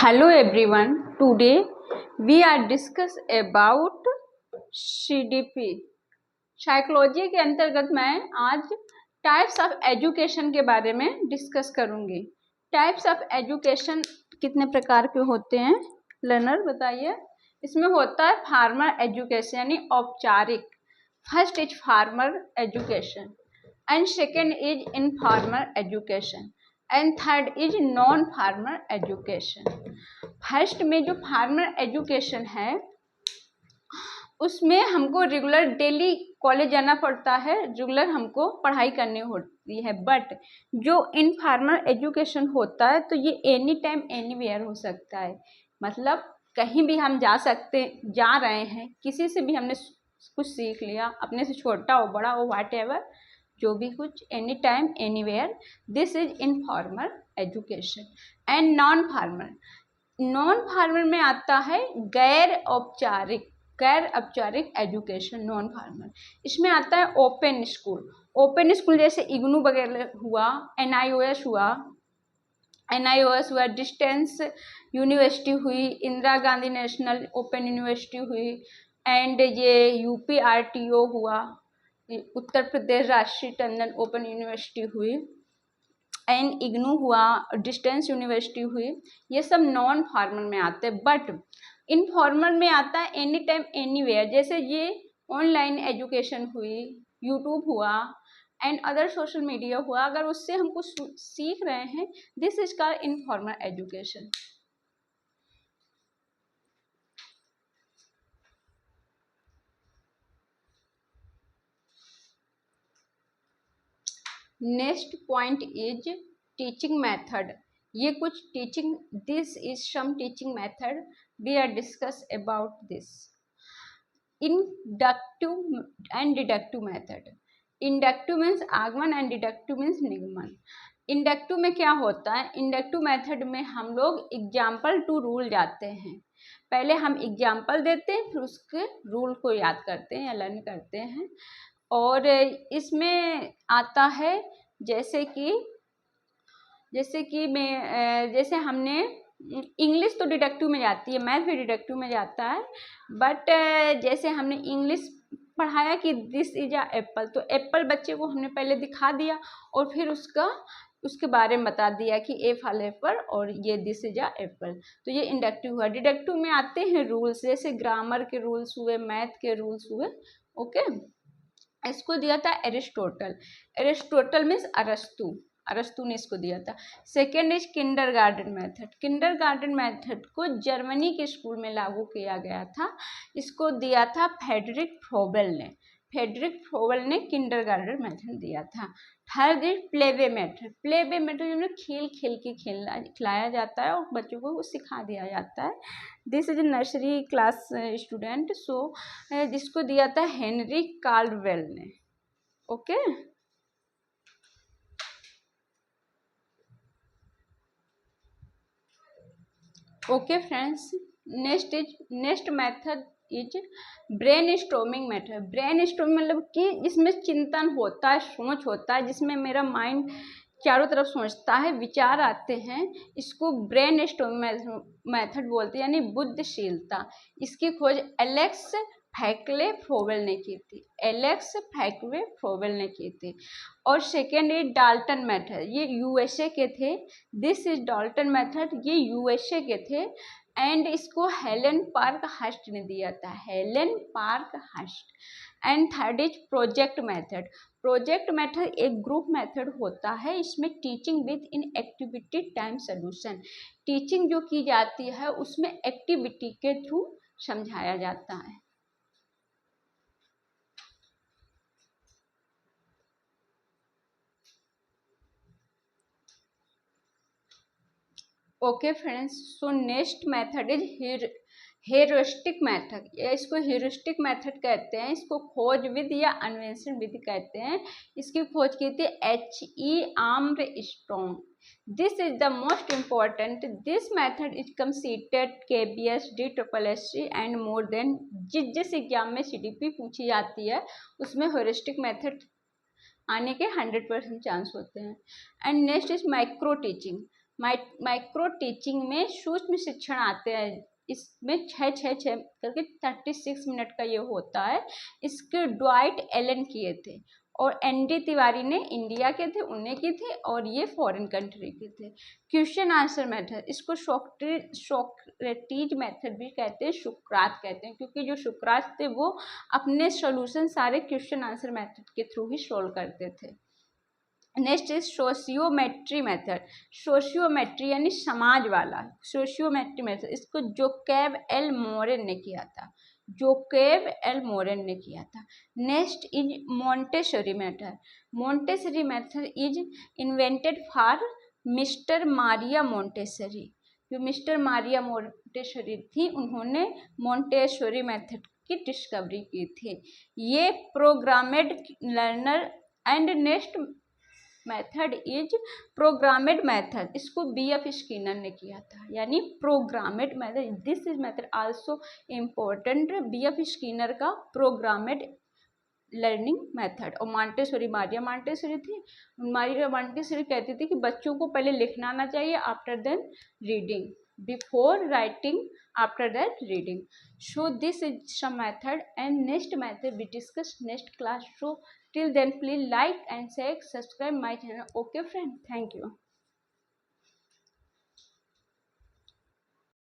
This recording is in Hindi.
Hello everyone. Today we are discuss about CDP. Psychology के अंतर्गत मैं आज टाइप्स ऑफ एजुकेशन के बारे में डिस्कस करूंगी। टाइप्स ऑफ एजुकेशन कितने प्रकार के होते हैं लर्नर बताइए। इसमें होता है फार्मर एजुकेशन यानी औपचारिक। First is farmer education and second is informal education and third is non farmer education. First में जो फार्मर एजुकेशन है उसमें हमको रेगुलर डेली कॉलेज जाना पड़ता है, रेगुलर हमको पढ़ाई करनी होती है। बट जो इनफॉर्मल एजुकेशन होता है तो ये एनी टाइम एनीवेयर हो सकता है, मतलब कहीं भी हम जा रहे हैं, किसी से भी हमने कुछ सीख लिया, अपने से छोटा हो बड़ा हो व्हाट एवर, जो भी कुछ, any time anywhere, this is informal education. And non formal में आता है गैर औपचारिक एजुकेशन, नॉन फार्मल। इसमें आता है ओपन स्कूल जैसे इग्नू वगैरह हुआ, NIOS हुआ, डिस्टेंस यूनिवर्सिटी हुई, Indira Gandhi national open university हुई, एंड ये UPRTO हुआ, उत्तर प्रदेश राष्ट्रीय टंडन ओपन यूनिवर्सिटी हुई, एंड इग्नू हुआ, डिस्टेंस यूनिवर्सिटी हुई। ये सब नॉन फार्मल में आते हैं। बट इनफॉर्मल में आता है एनी टाइम एनीवेयर, जैसे ये ऑनलाइन एजुकेशन हुई, यूट्यूब हुआ एंड अदर सोशल मीडिया हुआ, अगर उससे हम कुछ सीख रहे हैं, this is called informal education. Next point is teaching method. ये कुछ teaching, this is some teaching method we are discuss about this. Inductive and deductive method. Inductive means आगमन एंड डिडक्टिव मीन्स निगमन। इंडक्टिव में क्या होता है, इंडक्टिव मेथड में हम लोग एग्जाम्पल टू रूल जाते हैं। पहले हम एग्जाम्पल देते हैं, फिर उसके रूल को याद करते हैं या लर्न करते हैं। और इसमें आता है जैसे हमने इंग्लिश तो डिडक्टिव में जाती है, मैथ भी डिडक्टिव में जाता है। बट जैसे हमने इंग्लिश पढ़ाया कि दिस इज अ एप्पल, तो एप्पल बच्चे को हमने पहले दिखा दिया और फिर उसके बारे में बता दिया कि ए फॉर एप्पल और ये दिस इज अ एप्पल, तो ये इंडक्टिव हुआ। डिडक्टिव में आते हैं रूल्स, जैसे ग्रामर के रूल्स हुए, मैथ के रूल्स हुए। ओके, इसको दिया था एरिस्टोटल मीन्स अरस्तु ने इसको दिया था। सेकेंड इज किंडरगार्टन मेथड को जर्मनी के स्कूल में लागू किया गया था। इसको दिया था फ्रेडरिक फ्रोबेल ने किंडरगार्टन मेथड दिया था। थर्ड इज प्लेवे मेथड जिसमें खेल के खिलाया जाता है और बच्चों को सिखा दिया जाता है। This is nursery class student, so जिसको दिया था हेनरी कार्लवेल ने। Okay friends, next method is brainstorming method. Brainstorming मतलब कि जिसमें चिंतन होता है, सोच होता है, जिसमें मेरा माइंड चारों तरफ सोचता है, विचार आते हैं, इसको ब्रेनस्टॉर्मिंग मेथड बोलते हैं, यानी बुद्धिशीलता। इसकी खोज एलेक्स फैक्ले फ्रोबेल ने की थी। और सेकेंड इज डाल्टन मेथड, ये USA के थे। दिस इज डाल्टन मेथड, ये USA के थे एंड इसको हेलन पार्क हस्ट ने दिया था, and third is project method एक ग्रुप मेथड होता है। इसमें teaching with in activity time solution, teaching जो की जाती है उसमें एक्टिविटी के थ्रू समझाया जाता है। Okay friends, so next method is heuristic method. इसको हेरोस्टिक मेथड कहते हैं, इसको खोज विधि या अन्वेषण विधि कहते हैं। इसकी खोज की थी H.E. Armstrong. This is the most important, this method is considered KBS DSSC and more than. जिस एग्जाम में CDP पूछी जाती है उसमें हेरोस्टिक मेथड आने के 100% चांस होते हैं। And next is micro teaching. Micro teaching में सूक्ष्म शिक्षण आते हैं। इसमें छः करके 36 मिनट का ये होता है। इसके ड्वाइट एलन किए थे और ND तिवारी ने इंडिया के थे, उन्हें की थे, और ये फॉरेन कंट्री के थे। क्वेश्चन आंसर मेथड, इसको सोक्रेटिस मेथड भी कहते हैं, सुकरात कहते हैं, क्योंकि जो सुकरात थे वो अपने सॉल्यूशन सारे क्वेश्चन आंसर मेथड के थ्रू ही सोल्व करते थे। Next is sociometry method. Sociometry यानी समाज वाला, सोशियोमेट्री मेथड, इसको जोसेफ एल मोरेन ने किया था, जोसेफ एल मोरेन ने किया था। Next is Montessori method. Montessori method is invented for mister Maria Montessori. जो मिस्टर मारिया मोंटेसरी थी, उन्होंने मोंटेसरी मेथड की डिस्कवरी की थी। ये programmed learner and next method is programmed method, इसको BF स्किनर ने किया था, यानी programmed method. This is method also important, BF Skinner का प्रोग्रामेड लर्निंग मेथड। और मारिया मोंटेसरी थी, मारिया मोंटेसरी कहती थी कि बच्चों को पहले लिखना आना चाहिए, after then reading, before writing, after that reading. So this is some method, and next method we discuss next class. So till then please like and share, subscribe my channel. Okay friend, thank you.